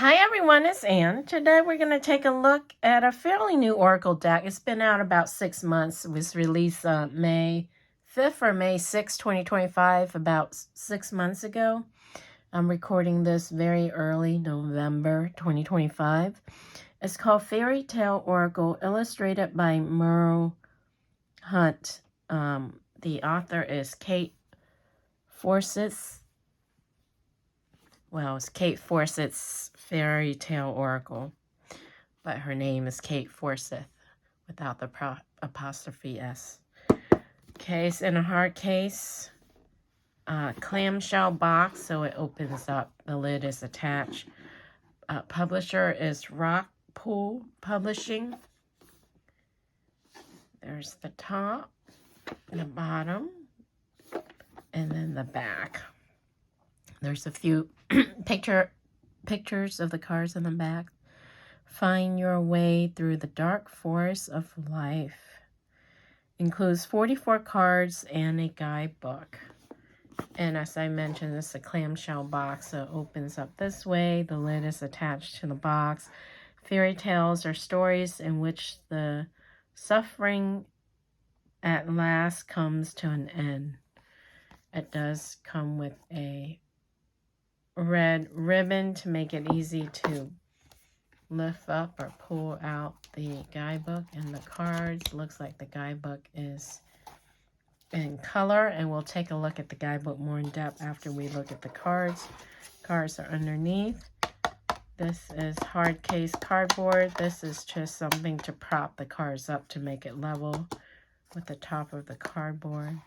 Hi everyone, it's Anne. Today we're going to take a look at a fairly new Oracle deck. It's been out about 6 months. It was released May 5th or May 6th, 2025, about 6 months ago. I'm recording this very early, November 2025. It's called Fairytale Oracle, illustrated by Merle Hunt. The author is Kate Forsyth. Well, it's Kate Forsyth's Fairytale Oracle, but her name is Kate Forsyth without the apostrophe S. Case in a hard case, clamshell box, so it opens up. The lid is attached. Publisher is Rockpool Publishing. There's the top, the bottom, and then the back. There's a few pictures of the cards in the back. Find your way through the dark forest of life. Includes 44 cards and a guidebook. And as I mentioned, it's a clamshell box, so it opens up this way. The lid is attached to the box. Fairy tales are stories in which the suffering at last comes to an end. It does come with a red ribbon to make it easy to lift up or pull out the guidebook and the cards. Looks like the guidebook is in color, and we'll take a look at the guidebook more in depth after we look at the cards. Cards are underneath. This is hard case cardboard. This is just something to prop the cards up to make it level with the top of the cardboard.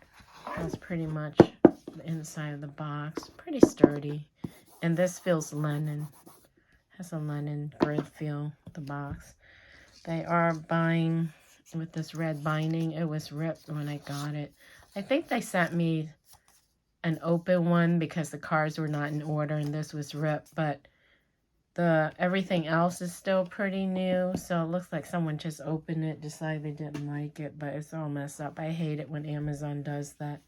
That's pretty much the inside of the box. Pretty sturdy. And this feels linen. Has a linen grid feel, the box. They are buying with this red binding. It was ripped when I got it. I think they sent me an open one because the cards were not in order and this was ripped. But everything else is still pretty new. So it looks like someone just opened it, decided they didn't like it. But it's all messed up. I hate it when Amazon does that.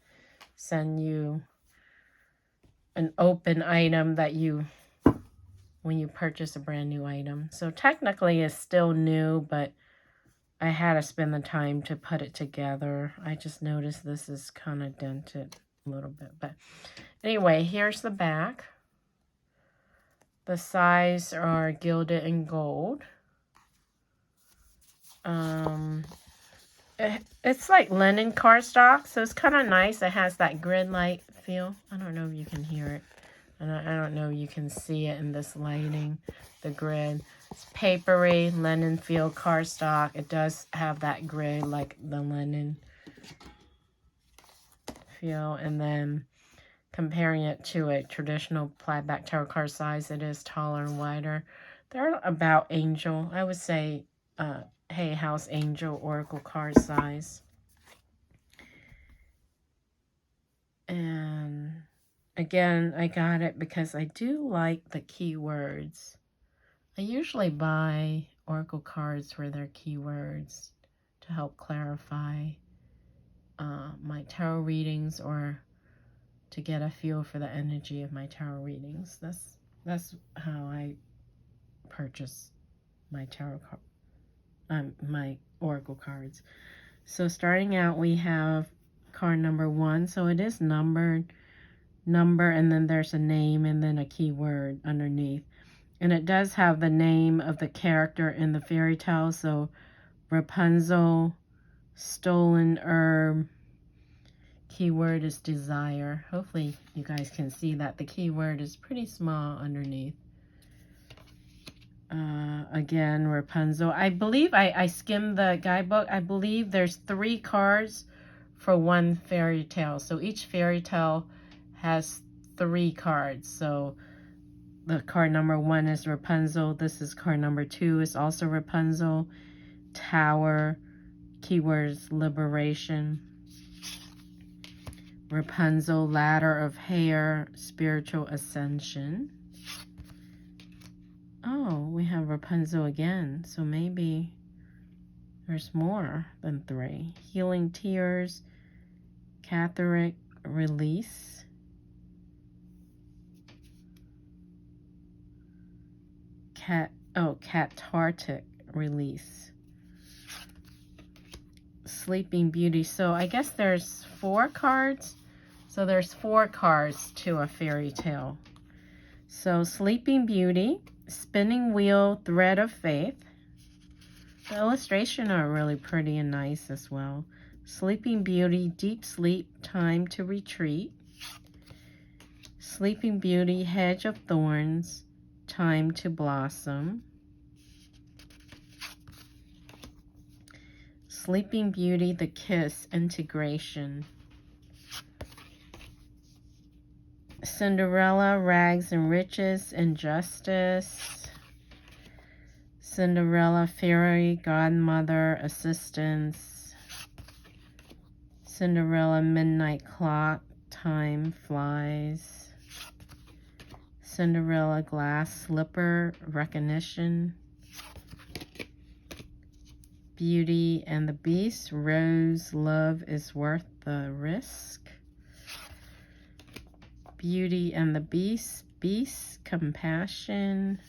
Send you an open item that when you purchase a brand new item. So technically it's still new, but I had to spend the time to put it together. I just noticed this is kind of dented a little bit. But anyway, here's the back. The sides are gilded in gold. It's like linen cardstock, so it's kind of nice. It has that grid-like feel. I don't know if you can hear it. And I don't know if you can see it in this lighting, the grid. It's papery, linen feel cardstock. It does have that grid like the linen feel. And then comparing it to a traditional plaid-back tarot card size, it is taller and wider. They're about angel, I would say, Hay House Angel Oracle card size. And again, I got it because I do like the keywords. I usually buy Oracle cards for their keywords to help clarify my tarot readings or to get a feel for the energy of my tarot readings. That's how I purchase my tarot card, my Oracle cards. So starting out, we have card number 1. So it is number, and then there's a name and then a keyword underneath. And it does have the name of the character in the fairy tale. So Rapunzel, stolen herb, keyword is desire. Hopefully you guys can see that the keyword is pretty small underneath. Again, Rapunzel. I believe I skimmed the guidebook. I believe there's 3 cards for one fairy tale. So each fairy tale has 3 cards. So the card number 1 is Rapunzel. This is card number 2 is also Rapunzel. Tower. Keywords liberation. Rapunzel, ladder of hair, spiritual ascension. Oh, we have Rapunzel again. So maybe there's more than 3. Healing tears, Catholic release. cathartic release. Sleeping Beauty. So I guess there's 4 cards. So there's 4 cards to a fairy tale. So Sleeping Beauty, Spinning Wheel, Thread of Faith. The illustrations are really pretty and nice as well. Sleeping Beauty, Deep Sleep, Time to Retreat. Sleeping Beauty, Hedge of Thorns, Time to Blossom. Sleeping Beauty, The Kiss, Integration. Cinderella, Rags and Riches, Injustice. Cinderella, Fairy Godmother, Assistance. Cinderella, Midnight Clock, Time Flies. Cinderella, Glass Slipper, Recognition. Beauty and the Beast, Rose, Love is Worth the Risk. Beauty and the Beast, Beast, Compassion.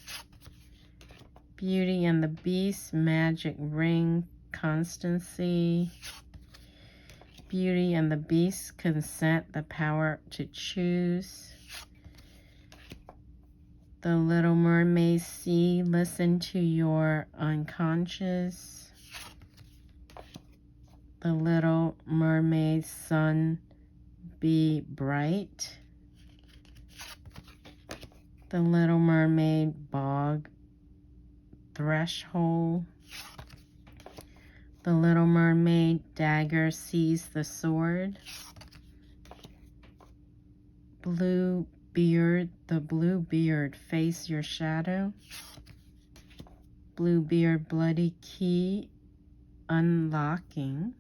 Beauty and the Beast, Magic Ring, Constancy. Beauty and the Beast, Consent, the Power to Choose. The Little Mermaid, See, Listen to Your Unconscious. The Little Mermaid, Sun, Be Bright. The Little Mermaid, Bog, Threshold. The Little Mermaid, Dagger, Seize the Sword. Blue Beard, the Blue Beard, Face Your Shadow. Blue Beard, Bloody Key, Unlocking.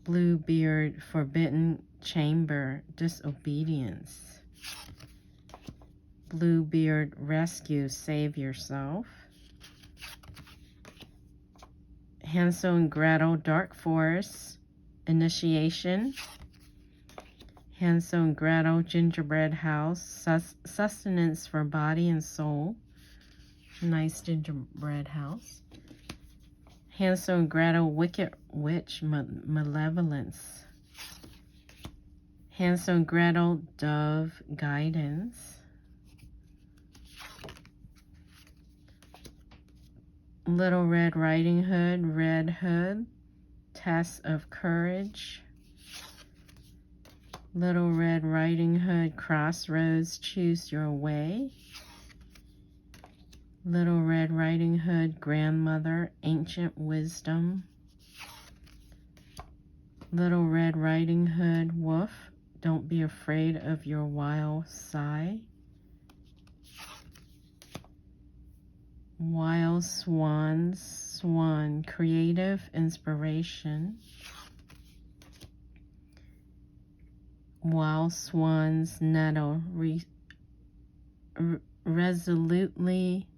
Blue Beard, Forbidden Chamber, Disobedience. Blue Beard, Rescue, Save Yourself. Hansel and Gretel, Dark Forest, Initiation. Hansel and Gretel, Gingerbread House, Sustenance for Body and Soul. Nice gingerbread house. Hansel and Gretel, Wicked Witch, Malevolence. Hansel and Gretel, Dove, Guidance. Little Red Riding Hood, Red Hood, Test of Courage. Little Red Riding Hood, Crossroads, Choose Your Way. Little Red Riding Hood, Grandmother, Ancient Wisdom. Little Red Riding Hood, Wolf, Don't Be Afraid of Your Wild Sigh. Wild Swans, Swan, Creative Inspiration. Wild Swans, Nettle, resolutely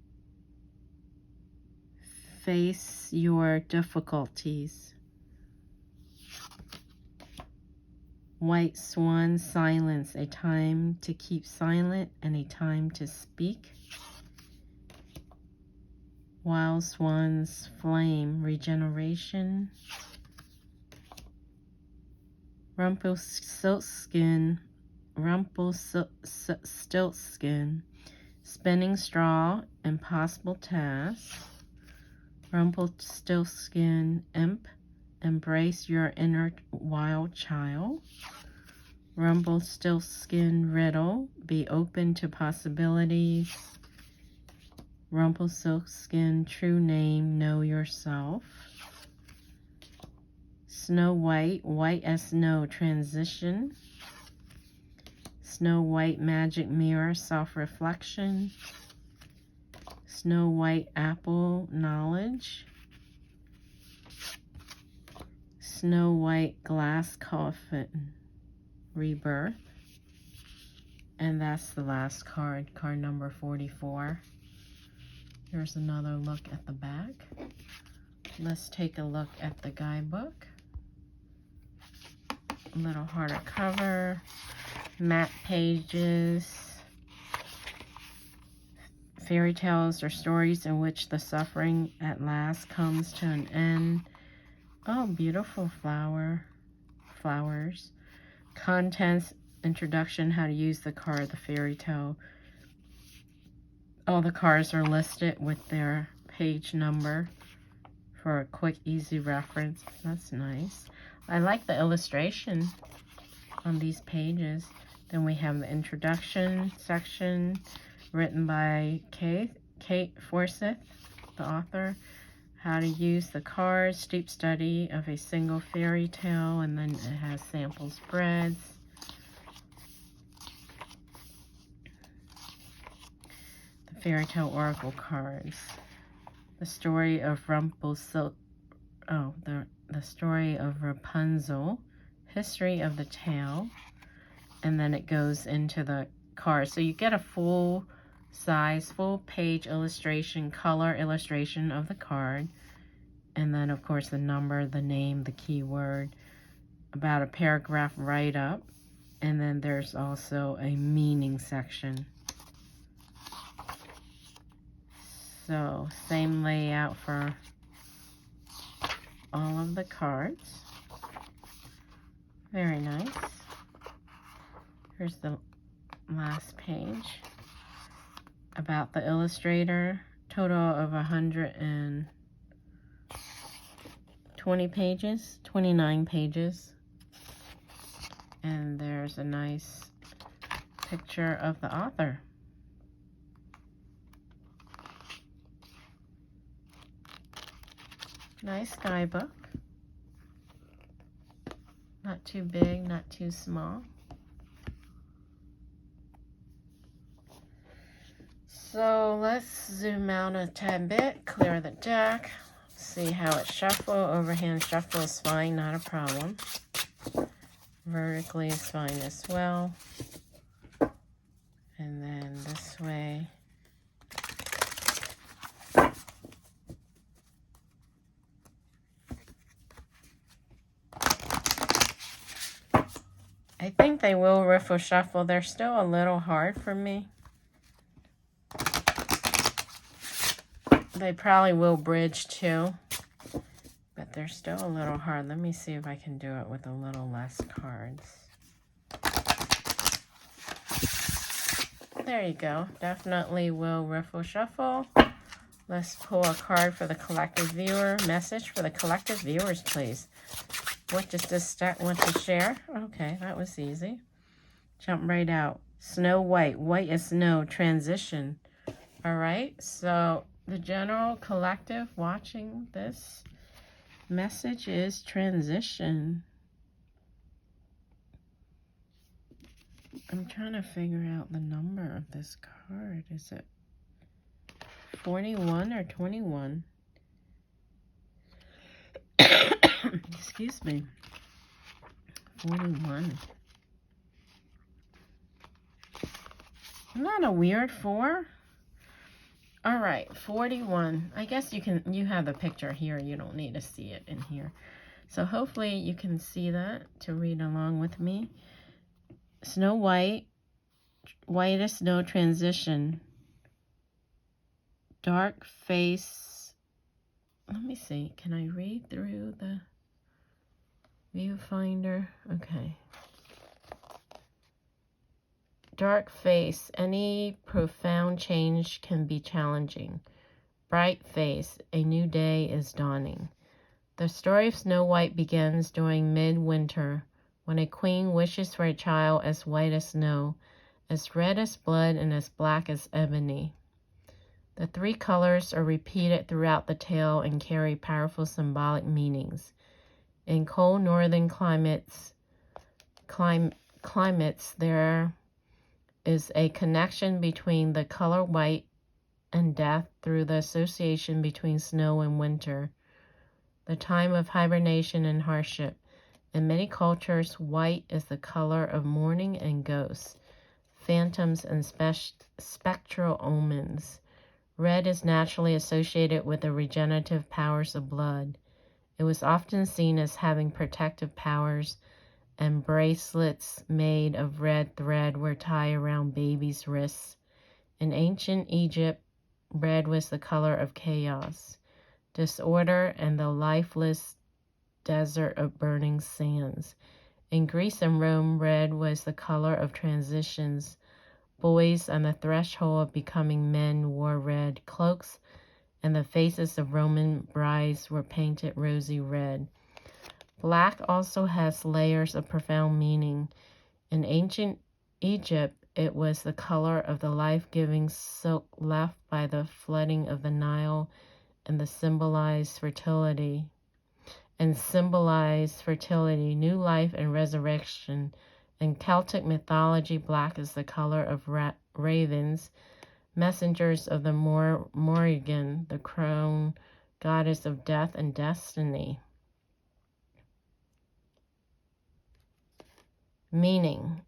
face your difficulties. White Swan, Silence, a time to keep silent and a time to speak. Wild Swans, Flame, Regeneration. Rumpelstiltskin, Spinning Straw, Impossible Task. Rumpelstiltskin, Imp, Embrace Your Inner Wild Child. Rumpelstiltskin, Riddle, Be Open to Possibilities. Rumpelstiltskin, True Name, Know Yourself. Snow White, White as Snow, Transition. Snow White, Magic Mirror, Self-Reflection. Snow White Apple, Knowledge. Snow White Glass Coffin, Rebirth. And that's the last card, card number 44. Here's another look at the back. Let's take a look at the guidebook. A little harder cover, matte pages, Fairy tales are stories in which the suffering at last comes to an end. Oh, beautiful flowers. Contents, introduction, how to use the card, the fairy tale. All the cards are listed with their page number for a quick, easy reference. That's nice. I like the illustration on these pages. Then we have the introduction section written by Kate Forsyth, the author. How to use the cards, deep study of a single fairy tale, and then it has sample spreads. The fairy tale oracle cards. The story of the story of Rapunzel, history of the tale, and then it goes into the cards. So you get a full size, full page illustration, color illustration of the card, and then of course the number, the name, the keyword, about a paragraph write-up, and then there's also a meaning section. So same layout for all of the cards. Very nice. Here's the last page about the illustrator. Total of 120 pages, 29 pages. And there's a nice picture of the author. Nice guidebook. Not too big, not too small. So let's zoom out a tad bit, clear the deck, see how it's shuffled. Overhand shuffle is fine, not a problem. Vertically is fine as well. And then this way. I think they will riffle shuffle. They're still a little hard for me. They probably will bridge too, but they're still a little hard. Let me see if I can do it with a little less cards. There you go. Definitely will riffle shuffle. Let's pull a card for the collective viewer. Message for the collective viewers, please. What does this stack want to share? Okay, that was easy. Jump right out. Snow White. White as snow. Transition. All right, so the general collective watching this message is transition. I'm trying to figure out the number of this card. Is it 41 or 21? Excuse me. 41. Isn't that a weird 4? All right, 41. I guess you have the picture here. You don't need to see it in here. So hopefully you can see that to read along with me. Snow White, white as snow transition. Dark face. Let me see. Can I read through the viewfinder? Okay. Dark face. Any profound change can be challenging. Bright face. A new day is dawning. The story of Snow White begins during midwinter, when a queen wishes for a child as white as snow, as red as blood, and as black as ebony. The 3 colors are repeated throughout the tale and carry powerful symbolic meanings. In cold northern climates there is a connection between the color white and death through the association between snow and winter, the time of hibernation and hardship. In many cultures, white is the color of mourning and ghosts, phantoms and spectral omens. Red is naturally associated with the regenerative powers of blood. It was often seen as having protective powers, and bracelets made of red thread were tied around babies' wrists. In ancient Egypt, red was the color of chaos, disorder, and the lifeless desert of burning sands. In Greece and Rome, red was the color of transitions. Boys on the threshold of becoming men wore red cloaks, and the faces of Roman brides were painted rosy red. Black also has layers of profound meaning. In ancient Egypt, it was the color of the life-giving silk left by the flooding of the Nile and symbolized fertility, new life and resurrection. In Celtic mythology, black is the color of ravens, messengers of the Morrigan, the crown goddess of death and destiny. Meaning,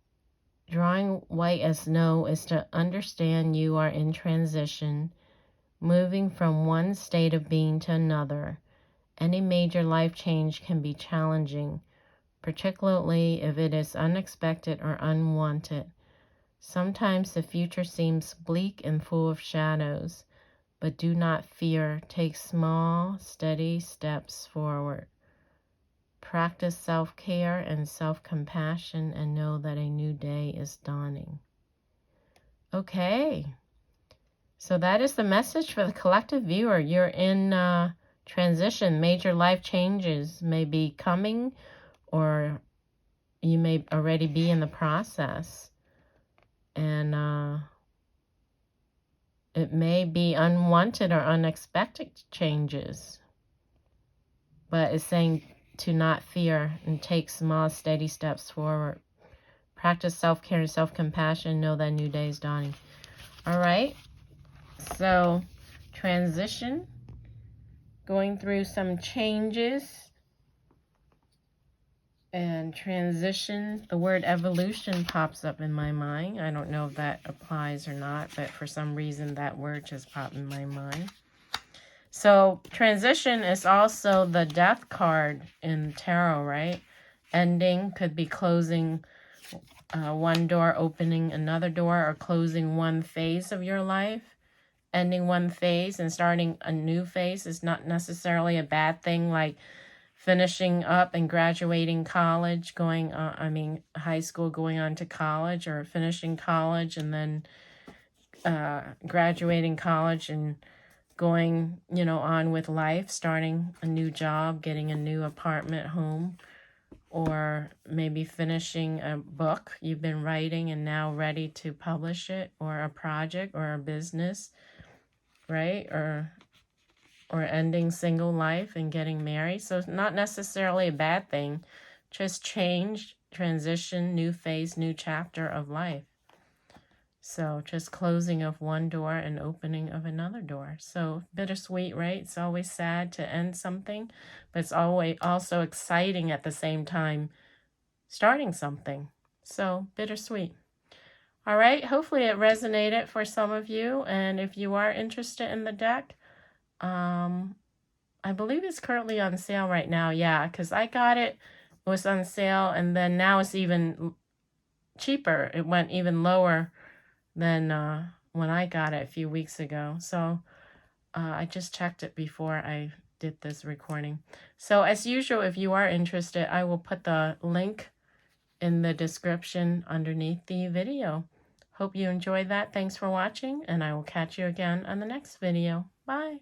drawing white as snow is to understand you are in transition, moving from one state of being to another. Any major life change can be challenging, particularly if it is unexpected or unwanted. Sometimes the future seems bleak and full of shadows, but do not fear. Take small, steady steps forward. Practice self-care and self-compassion and know that a new day is dawning. Okay, so that is the message for the collective viewer. You're in transition. Major life changes may be coming, or you may already be in the process. And it may be unwanted or unexpected changes. But it's saying to not fear and take small, steady steps forward. Practice self-care and self-compassion. Know that new day is dawning. All right. So, transition. Going through some changes. And transition. The word evolution pops up in my mind. I don't know if that applies or not, but for some reason that word just popped in my mind. So transition is also the death card in tarot, right? Ending could be closing one door, opening another door, or closing one phase of your life. Ending one phase and starting a new phase is not necessarily a bad thing, like finishing up and graduating college, high school, going on to college, or finishing college and then graduating college and going, on with life, starting a new job, getting a new apartment, home, or maybe finishing a book you've been writing and now ready to publish it, or a project or a business, right? Or ending single life and getting married. So it's not necessarily a bad thing, just change, transition, new phase, new chapter of life. So just closing of one door and opening of another door. So bittersweet, right? It's always sad to end something, but it's always also exciting at the same time starting something. So bittersweet. All right, hopefully it resonated for some of you. And if you are interested in the deck, I believe it's currently on sale right now. Yeah, because I got it. It was on sale, and then now it's even cheaper. It went even lower than when I got it a few weeks ago. So I just checked it before I did this recording. So as usual, if you are interested, I will put the link in the description underneath the video. Hope you enjoyed that. Thanks for watching, and I will catch you again on the next video. Bye.